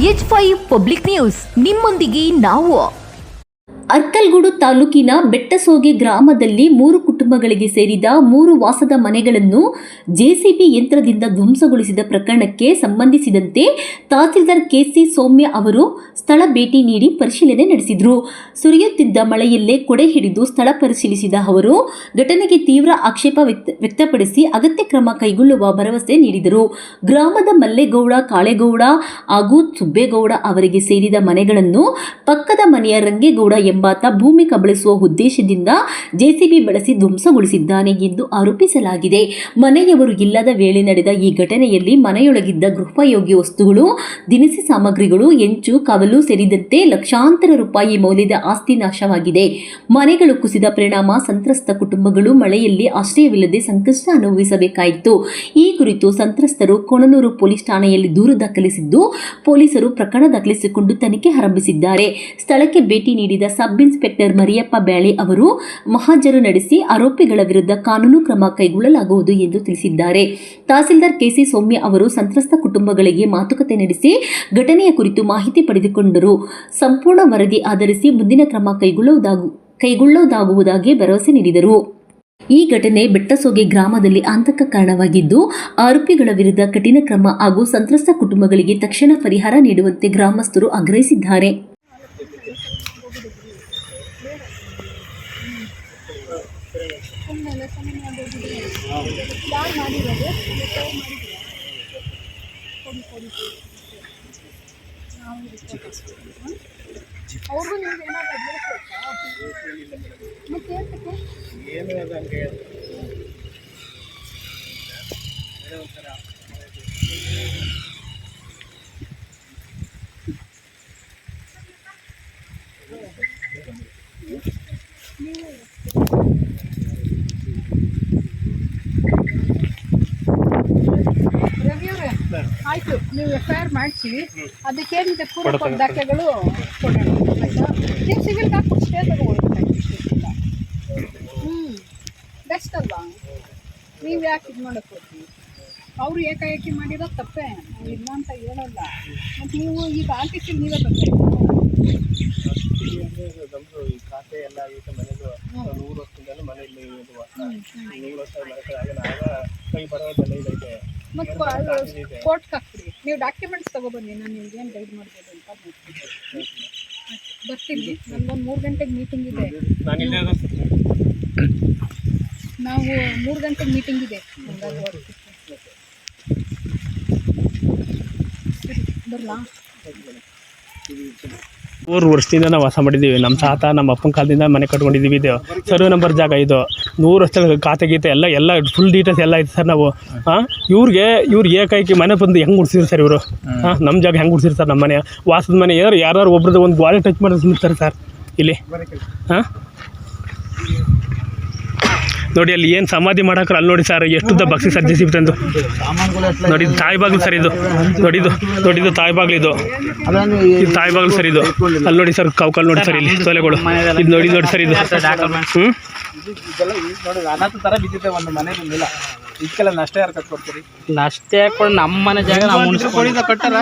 H5 public news ನಿಮ್ಮೊಂದಿಗೆ ನಾವು. ಅರ್ಕಲ್ಗೂಡು ತಾಲೂಕಿನ ಬೆಟ್ಟಸೋಗೆ ಗ್ರಾಮದಲ್ಲಿ 3 ಕುಟುಂಬಗಳಿಗೆ ಸೇರಿದ 3 ವಾಸದ ಮನೆಗಳನ್ನು ಜೆಸಿಬಿ ಯಂತ್ರದಿಂದ ಧ್ವಂಸಗೊಳಿಸಿದ ಪ್ರಕರಣಕ್ಕೆ ಸಂಬಂಧಿಸಿದಂತೆ ತಹಸೀಲ್ದಾರ್ ಕೆಸಿ ಸೌಮ್ಯ ಅವರು ಸ್ಥಳ ಭೇಟಿ ನೀಡಿ ಪರಿಶೀಲನೆ ನಡೆಸಿದರು. ಸುರಿಯುತ್ತಿದ್ದ ಮಳೆಯಲ್ಲೇ ಕೊಡೆ ಹಿಡಿದು ಸ್ಥಳ ಪರಿಶೀಲಿಸಿದ ಅವರು ಘಟನೆಗೆ ತೀವ್ರ ಆಕ್ಷೇಪ ವ್ಯಕ್ತಪಡಿಸಿ ಅಗತ್ಯ ಕ್ರಮ ಕೈಗೊಳ್ಳುವ ಭರವಸೆ ನೀಡಿದರು. ಗ್ರಾಮದ ಮಲ್ಲೇಗೌಡ, ಕಾಳೇಗೌಡ ಹಾಗೂ ಸುಬ್ಬೇಗೌಡ ಅವರಿಗೆ ಸೇರಿದ ಮನೆಗಳನ್ನು ಪಕ್ಕದ ಮನೆಯ ರಂಗೇಗೌಡ ಎಂಬಾತ ಭೂಮಿ ಕಬಳಿಸುವ ಉದ್ದೇಶದಿಂದ ಜೆಸಿಬಿ ಬಳಸಿ ಧ್ವಂಸಗೊಳಿಸಿದ್ದಾನೆ ಎಂದು ಆರೋಪಿಸಲಾಗಿದೆ. ಮನೆಯವರು ಇಲ್ಲದ ವೇಳೆ ನಡೆದ ಈ ಘಟನೆಯಲ್ಲಿ ಮನೆಯೊಳಗಿದ್ದ ಗೃಹೋಪಯೋಗಿ ವಸ್ತುಗಳು, ದಿನಸಿ ಸಾಮಗ್ರಿಗಳು, ಹೆಂಚು, ಕವಲು ಸೇರಿದಂತೆ ಲಕ್ಷಾಂತರ ರೂಪಾಯಿ ಮೌಲ್ಯದ ಆಸ್ತಿ ನಾಶವಾಗಿದೆ. ಮನೆಗಳು ಕುಸಿದ ಪರಿಣಾಮ ಸಂತ್ರಸ್ತ ಕುಟುಂಬಗಳು ಮಳೆಯಲ್ಲಿ ಆಶ್ರಯವಿಲ್ಲದೆ ಸಂಕಷ್ಟ ಅನುಭವಿಸಬೇಕಾಯಿತು. ಈ ಕುರಿತು ಸಂತ್ರಸ್ತರು ಕೋಣನೂರು ಪೊಲೀಸ್ ಠಾಣೆಯಲ್ಲಿ ದೂರು ದಾಖಲಿಸಿದ್ದು, ಪೊಲೀಸರು ಪ್ರಕರಣ ದಾಖಲಿಸಿಕೊಂಡು ತನಿಖೆ ಆರಂಭಿಸಿದ್ದಾರೆ. ಸ್ಥಳಕ್ಕೆ ಭೇಟಿ ನೀಡಿದ ಸಬ್ ಇನ್ಸ್ಪೆಕ್ಟರ್ ಮರಿಯಪ್ಪ ಬ್ಯಾಳಿ ಅವರು ಮಹಜರು ನಡೆಸಿ ಆರೋಪಿಗಳ ವಿರುದ್ಧ ಕಾನೂನು ಕ್ರಮ ಕೈಗೊಳ್ಳಲಾಗುವುದು ಎಂದು ತಿಳಿಸಿದ್ದಾರೆ. ತಹಸೀಲ್ದಾರ್ ಕೆಸಿ ಸೌಮ್ಯ ಅವರು ಸಂತ್ರಸ್ತ ಕುಟುಂಬಗಳಿಗೆ ಮಾತುಕತೆ ನಡೆಸಿ ಘಟನೆಯ ಕುರಿತು ಮಾಹಿತಿ ಪಡೆದುಕೊಂಡರು. ಸಂಪೂರ್ಣ ವರದಿ ಆಧರಿಸಿ ಮುಂದಿನ ಕ್ರಮ ಕೈಗೊಳ್ಳುವುದಾಗಿ ಭರವಸೆ ನೀಡಿದರು. ಈ ಘಟನೆ ಬೆಟ್ಟಸೋಗೆ ಗ್ರಾಮದಲ್ಲಿ ಆತಂಕ ಕಾರಣವಾಗಿದ್ದು, ಆರೋಪಿಗಳ ವಿರುದ್ಧ ಕಠಿಣ ಕ್ರಮ ಹಾಗೂ ಸಂತ್ರಸ್ತ ಕುಟುಂಬಗಳಿಗೆ ತಕ್ಷಣ ಪರಿಹಾರ ನೀಡುವಂತೆ ಗ್ರಾಮಸ್ಥರು ಆಗ್ರಹಿಸಿದ್ದಾರೆ. ಆಯ್ತು, ನೀವು ಎಫ್ಐಆರ್ ಮಾಡಿಸಿ ಅದಕ್ಕೇನಿದೆ ಪೂರಕ ದಾಖಲೆಗಳು ಕೊಡೋಣ. ಆಯ್ತಾ? ನೀವು ಸಿವಿಲ್ ಹಾಕ್ಬಿಟ್ಟು ಸ್ಟೇ ತಗೋಬೋದಾಗಿತ್ತು. ಬೆಸ್ಟ್ ಅಲ್ವಾ? ನೀವು ಯಾಕೆ ಇದು ಮಾಡೋಕ್ಕೆ ಹೋಗ್ತೀವಿ? ಅವರು ಏಕಾಏಕಿ ಮಾಡಿರೋದು ತಪ್ಪೇ, ನಾವು ಇಲ್ಲ ಅಂತ ಹೇಳಲ್ಲ. ಮತ್ತು ನೀವು ಈಗ ಆರ್ಟಿಫಿಷಿಯಲ್ ನೀವೇ ಬರ್ಬೇಕು. ನಮ್ಮದು ಈ ಖಾತೆ ಎಲ್ಲ ಐತೆ ಮನೆಯದು 100 ವರ್ಷದಿಂದ ಮನೆಯಲ್ಲಿ 100 ವರ್ಷ ಆಗ ಕೈ ಬರೋದೆಲ್ಲ ಇದೈತೆ. ಮತ್ತು ಕೋರ್ಟ್ಗೆ ಹಾಕ್ಬಿಡಿ. ನೀವು ಡಾಕ್ಯುಮೆಂಟ್ಸ್ ತೊಗೊಬನ್ನಿ, ನಾನು ನಿಮ್ಗೆ ಏನು ಗೈಡ್ ಮಾಡ್ಬೋದು ಅಂತ ಬರ್ತೀನಿ. ನಮ್ಗೊಂದು 3 ಗಂಟೆಗೆ ಮೀಟಿಂಗ್ ಇದೆ. ನಾವು 3 ಗಂಟೆಗೆ ಮೀಟಿಂಗ್ ಇದೆ. ಬರಲಾ? 3 ವರ್ಷದಿಂದ ನಾವು ವಾಸ ಮಾಡಿದ್ದೀವಿ. ನಮ್ಮ ತಾತ ನಮ್ಮ ಅಪ್ಪನ ಕಾಲದಿಂದ ಮನೆ ಕಟ್ಕೊಂಡಿದ್ದೀವಿ. ಇದು ಸರ್ವೆ ನಂಬರ್ ಜಾಗ. ಇದು 100 ವರ್ಷದ ಖಾತೆ ಗೀತೆ ಎಲ್ಲ ಫುಲ್ ಡೀಟೇಲ್ಸ್ ಎಲ್ಲ ಐತೆ ಸರ್. ನಾವು ಇವ್ರಿಗೆ ಏಕೈಕಿ ಮನೆ ಬಂದು ಹೆಂಗೆ ಗುಡ್ಸಿದ್ರು ಸರ್ ಇವರು? ನಮ್ಮ ಜಾಗ ಹೆಂಗೆ ಗುಡ್ಸಿರ್ತಾರೆ? ನಮ್ಮ ಮನೆ ವಾಸದ ಮನೆ ಯಾರು ಒಬ್ರದ್ದು ಒಂದು ಗಾಳಿ ಟಚ್ ಮಾಡಿ ಸುಮ್ಮಿರ್ತಾರೆ ಸರ್ ಇಲ್ಲಿ. ನೋಡಿ ಅಲ್ಲಿ ಏನು ಸಮಾಧಿ ಮಾಡಾಕ್ರೆ ಅಲ್ಲಿ ನೋಡಿ ಸರ್, ಎಷ್ಟುದ್ದ ಬಕ್ಸಿ ಸರ್ ಜೆಸಿಬಿ ತಂದು. ನೋಡಿ ಇದು ತಾಯಿ ಬಾಗಿಲು ಸರ್. ಇದು ನೋಡಿದ್ದು ತಾಯಿ ಬಾಗಿಲು. ಇದು ತಾಯಿ ಬಾಗಿಲು ಸರ್. ಇದು ಅಲ್ಲಿ ನೋಡಿ ಸರ್, ಕೌಕಲ್ ನೋಡಿ ಸರ್, ಇಲ್ಲಿ ತೊಲೆಗಳು. ಇದು ನೋಡಿ ಸರ್. ಇದು ನಷ್ಟೇ ಹಾಕೊಂಡು ನಮ್ಮ ಮನೆ ಜಾಗ ನಾವು ಮುನ್ಸಿಪಾಲಿಟಿ ಕಟ್ಟಾರ.